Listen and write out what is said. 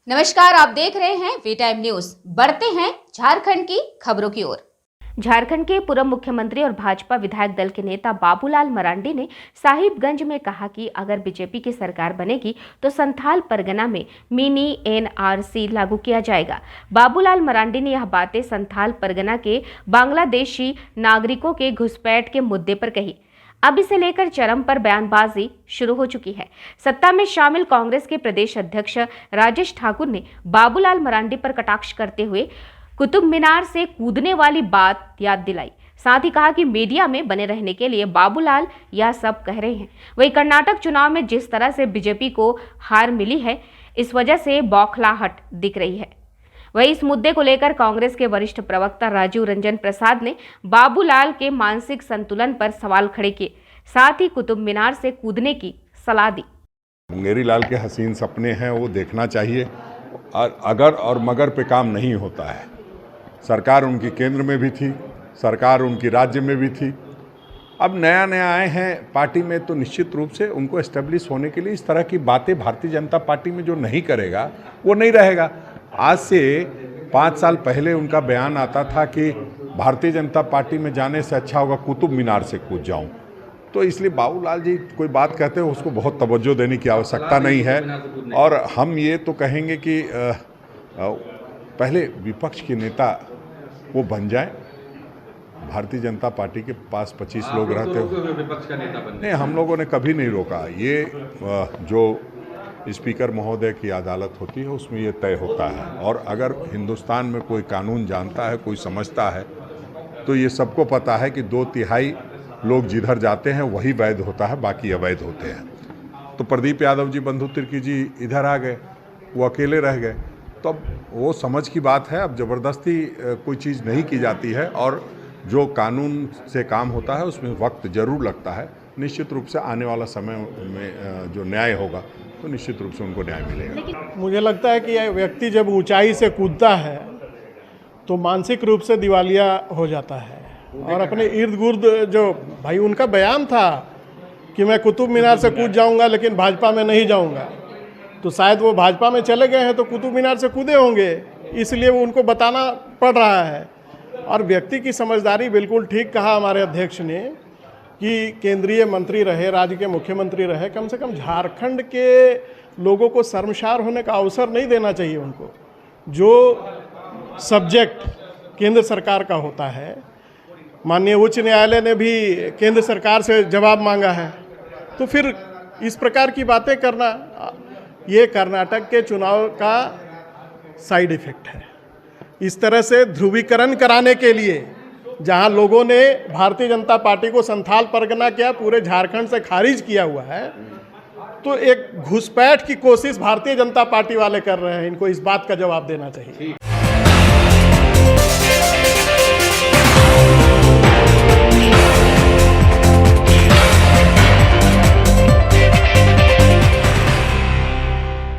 नमस्कार, आप देख रहे हैं वी टाइम न्यूज। बढ़ते हैं झारखंड की खबरों की ओर। झारखंड के पूर्व मुख्यमंत्री और भाजपा विधायक दल के नेता बाबूलाल मरांडी ने साहिबगंज में कहा कि अगर बीजेपी की सरकार बनेगी तो संथाल परगना में मिनी एनआरसी लागू किया जाएगा। बाबूलाल मरांडी ने यह बातें संथाल परगना के बांग्लादेशी नागरिकों के घुसपैठ के मुद्दे पर कही। अब इसे लेकर चरम पर बयानबाजी शुरू हो चुकी है। सत्ता में शामिल कांग्रेस के प्रदेश अध्यक्ष राजेश ठाकुर ने बाबूलाल मरांडी पर कटाक्ष करते हुए कुतुब मीनार से कूदने वाली बात याद दिलाई। साथ ही कहा कि मीडिया में बने रहने के लिए बाबूलाल यह सब कह रहे हैं। वहीं कर्नाटक चुनाव में जिस तरह से बीजेपी को हार मिली है, इस वजह से बौखलाहट दिख रही है। वहीं इस मुद्दे को लेकर कांग्रेस के वरिष्ठ प्रवक्ता राजीव रंजन प्रसाद ने बाबूलाल के मानसिक संतुलन पर सवाल खड़े किए, साथ ही कुतुब मीनार से कूदने की सलाह दी। मुंगेरीलाल के हसीन सपने हैं, वो देखना चाहिए। और अगर और मगर पे काम नहीं होता है। सरकार उनकी केंद्र में भी थी, सरकार उनकी राज्य में भी थी। अब नया नया आए हैं पार्टी में, तो निश्चित रूप से उनको एस्टेब्लिश होने के लिए इस तरह की बातें भारतीय जनता पार्टी में जो नहीं करेगा वो नहीं रहेगा। आज से 5 साल पहले उनका बयान आता था कि भारतीय जनता पार्टी में जाने से अच्छा होगा कुतुब मीनार से कूद जाऊं। तो इसलिए बाबूलाल जी कोई बात कहते हैं उसको बहुत तवज्जो देने की आवश्यकता नहीं है। और हम ये तो कहेंगे कि पहले विपक्ष के नेता वो बन जाए। भारतीय जनता पार्टी के पास 25 लोग रहते हो, विपक्ष का नेता बनने। नहीं, हम लोगों ने कभी नहीं रोका। ये जो स्पीकर महोदय की अदालत होती है उसमें ये तय होता है। और अगर हिंदुस्तान में कोई कानून जानता है, कोई समझता है, तो ये सबको पता है कि 2/3 लोग जिधर जाते हैं वही वैध होता है, बाकी अवैध होते हैं। तो प्रदीप यादव जी, बंधु तिर्की जी इधर आ गए, वो अकेले रह गए। तो अब वो समझ की बात है। अब ज़बरदस्ती कोई चीज़ नहीं की जाती है और जो कानून से काम होता है उसमें वक्त ज़रूर लगता है। निश्चित रूप से आने वाला समय में जो न्याय होगा तो निश्चित रूप से उनको न्याय मिलेगा। मुझे लगता है कि यह व्यक्ति जब ऊंचाई से कूदता है तो मानसिक रूप से दिवालिया हो जाता है। और अपने इर्द गिर्द जो भाई उनका बयान था कि मैं कुतुब मीनार से कूद जाऊंगा लेकिन भाजपा में नहीं जाऊंगा, तो शायद वो भाजपा में चले गए हैं तो कुतुब मीनार से कूदे होंगे, इसलिए वो उनको बताना पड़ रहा है। और व्यक्ति की समझदारी बिल्कुल ठीक कहा हमारे अध्यक्ष ने कि केंद्रीय मंत्री रहे, राज्य के मुख्यमंत्री रहे, कम से कम झारखंड के लोगों को शर्मसार होने का अवसर नहीं देना चाहिए उनको। जो सब्जेक्ट केंद्र सरकार का होता है, माननीय उच्च न्यायालय ने भी केंद्र सरकार से जवाब मांगा है, तो फिर इस प्रकार की बातें करना ये कर्नाटक के चुनाव का साइड इफेक्ट है। इस तरह से ध्रुवीकरण कराने के लिए जहां लोगों ने भारतीय जनता पार्टी को संथाल परगना किया, पूरे झारखंड से खारिज किया हुआ है, तो एक घुसपैठ की कोशिश भारतीय जनता पार्टी वाले कर रहे हैं। इनको इस बात का जवाब देना चाहिए।